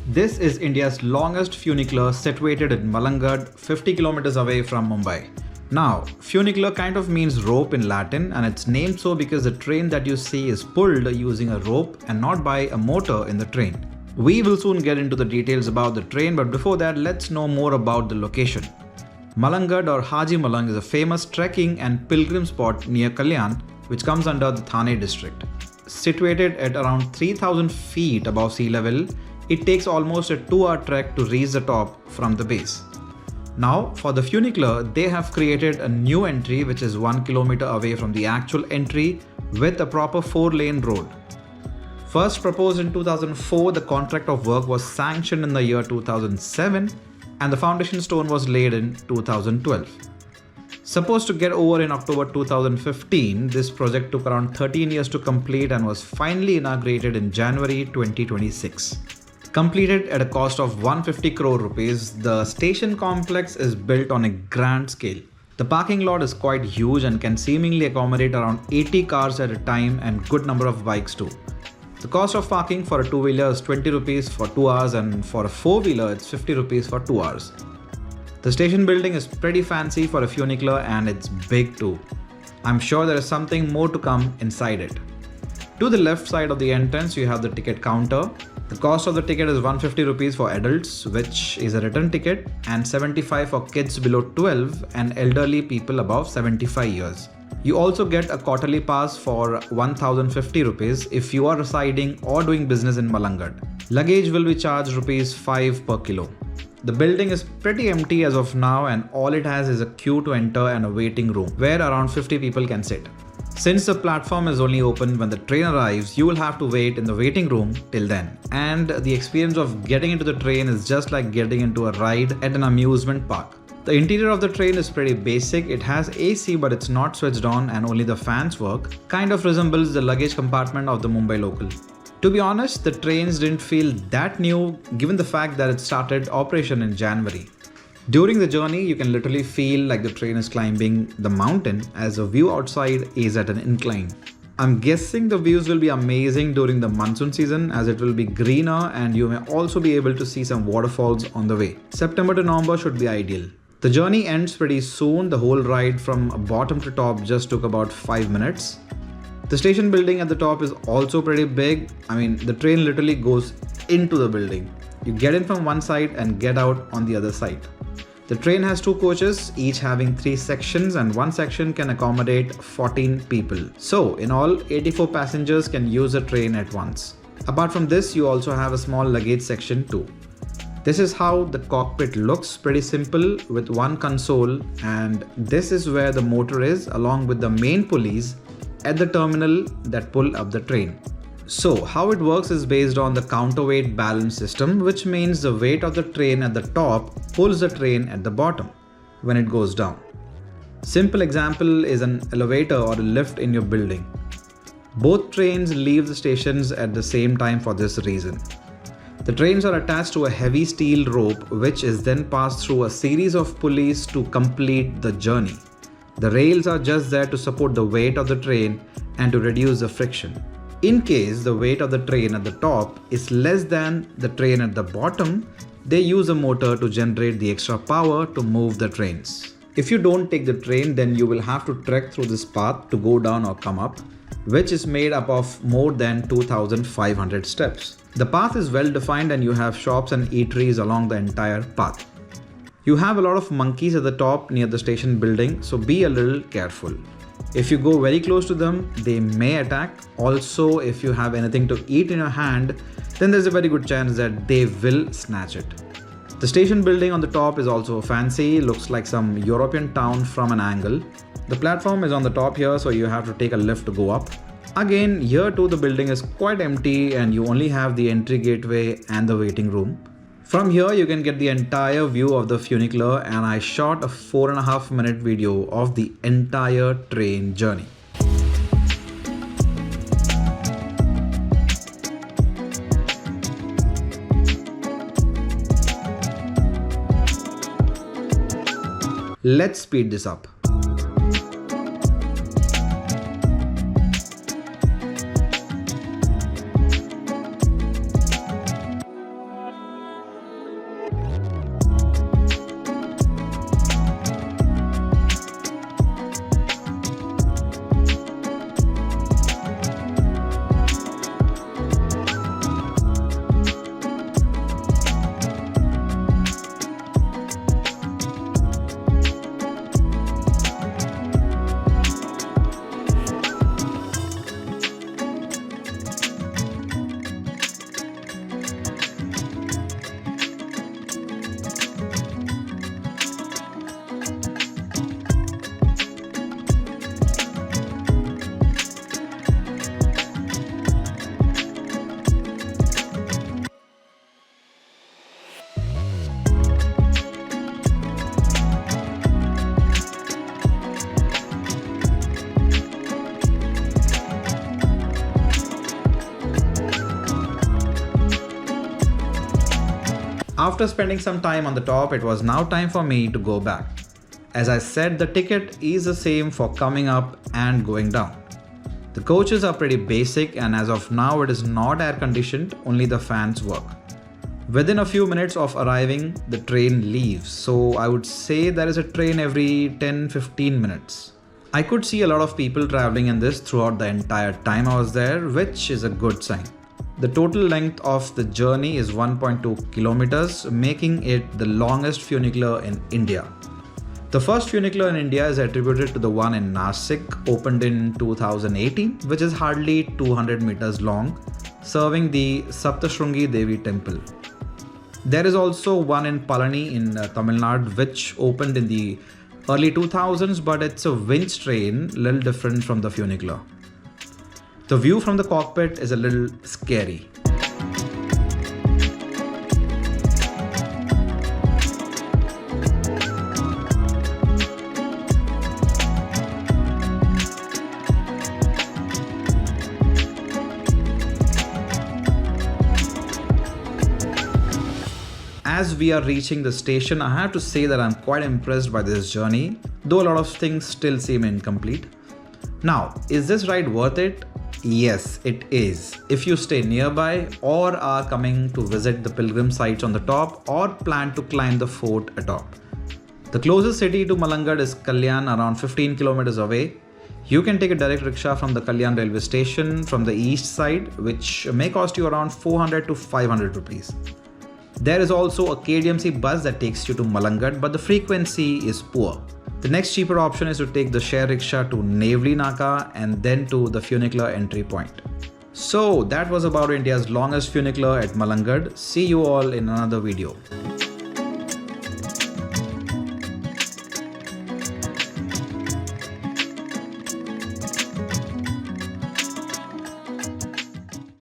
This is India's longest funicular situated in Malangad, 50 kilometers away from Mumbai. Now, funicular kind of means rope in Latin, and it's named so because the train that you see is pulled using a rope and not by a motor in the train. We will soon get into the details about the train, but before that, let's know more about the location. Malangad or Haji Malang is a famous trekking and pilgrim spot near Kalyan, which comes under the Thane district. Situated at around 3000 feet above sea level, it takes almost a 2-hour trek to reach the top from the base. Now, for the funicular, they have created a new entry which is 1 kilometer away from the actual entry with a proper 4-lane road. First proposed in 2004, the contract of work was sanctioned in the year 2007 and the foundation stone was laid in 2012. Supposed to get over in October 2015, this project took around 13 years to complete and was finally inaugurated in January 2026. Completed at a cost of 150 crore rupees, the station complex is built on a grand scale. The parking lot is quite huge and can seemingly accommodate around 80 cars at a time and good number of bikes too. The cost of parking for a 2-wheeler is 20 rupees for 2 hours and for a 4-wheeler it's 50 rupees for 2 hours. The station building is pretty fancy for a funicular and it's big too. I'm sure there is something more to come inside it. To the left side of the entrance you have the ticket counter. The cost of the ticket is 150 rupees for adults, which is a return ticket, and 75 for kids below 12 and elderly people above 75 years. You also get a quarterly pass for 1050 rupees if you are residing or doing business in Malangad. Luggage will be charged rupees 5 per kilo. The building is pretty empty as of now and all it has is a queue to enter and a waiting room where around 50 people can sit. Since the platform is only open when the train arrives, you will have to wait in the waiting room till then. And the experience of getting into the train is just like getting into a ride at an amusement park. The interior of the train is pretty basic. It has AC but it's not switched on and only the fans work. Kind of resembles the luggage compartment of the Mumbai local. To be honest, the trains didn't feel that new given the fact that it started operation in January. During the journey, you can literally feel like the train is climbing the mountain as the view outside is at an incline. I'm guessing the views will be amazing during the monsoon season as it will be greener and you may also be able to see some waterfalls on the way. September to November should be ideal. The journey ends pretty soon. The whole ride from bottom to top just took about 5 minutes. The station building at the top is also pretty big. The train literally goes into the building. You get in from one side and get out on the other side. The train has 2 coaches, each having 3 sections and one section can accommodate 14 people. So in all, 84 passengers can use the train at once. Apart from this, you also have a small luggage section too. This is how the cockpit looks, pretty simple with one console, and this is where the motor is along with the main pulleys at the terminal that pull up the train. So how it works is based on the counterweight balance system, which means the weight of the train at the top pulls the train at the bottom when it goes down. Simple example is an elevator or a lift in your building. Both trains leave the stations at the same time for this reason. The trains are attached to a heavy steel rope which is then passed through a series of pulleys to complete the journey. The rails are just there to support the weight of the train and to reduce the friction. In case the weight of the train at the top is less than the train at the bottom, they use a motor to generate the extra power to move the trains. If you don't take the train, then you will have to trek through this path to go down or come up, which is made up of more than 2500 steps. The path is well defined and you have shops and eateries along the entire path. You have a lot of monkeys at the top near the station building, so be a little careful. If you go very close to them, they may attack. Also, if you have anything to eat in your hand, then there's a very good chance that they will snatch it. The station building on the top is also fancy, looks like some European town from an angle. The platform is on the top here, so you have to take a lift to go up. Again, here too the building is quite empty and you only have the entry gateway and the waiting room. From here you can get the entire view of the funicular, and I shot a 4.5 minute video of the entire train journey. Let's speed this up. After spending some time on the top, it was now time for me to go back. As I said, the ticket is the same for coming up and going down. The coaches are pretty basic, and as of now it is not air conditioned, only the fans work. Within a few minutes of arriving, the train leaves, so I would say there is a train every 10-15 minutes. I could see a lot of people traveling in this throughout the entire time I was there, which is a good sign. The total length of the journey is 1.2 kilometers, making it the longest funicular in India. The first funicular in India is attributed to the one in Nashik, opened in 2018, which is hardly 200 meters long, serving the Saptashrungi Devi temple. There is also one in Palani in Tamil Nadu, which opened in the early 2000s, but it's a winch train, little different from the funicular. The view from the cockpit is a little scary. As we are reaching the station, I have to say that I'm quite impressed by this journey, though a lot of things still seem incomplete. Now, is this ride worth it? Yes, it is. If you stay nearby or are coming to visit the pilgrim sites on the top or plan to climb the fort atop. The closest city to Malangad is Kalyan, around 15 kilometers away. You can take a direct rickshaw from the Kalyan railway station from the east side, which may cost you around 400 to 500 rupees. There is also a KDMC bus that takes you to Malangad, but the frequency is poor. The next cheaper option is to take the share rickshaw to Nevli Naka and then to the funicular entry point. So that was about India's longest funicular at Malangad. See you all in another video.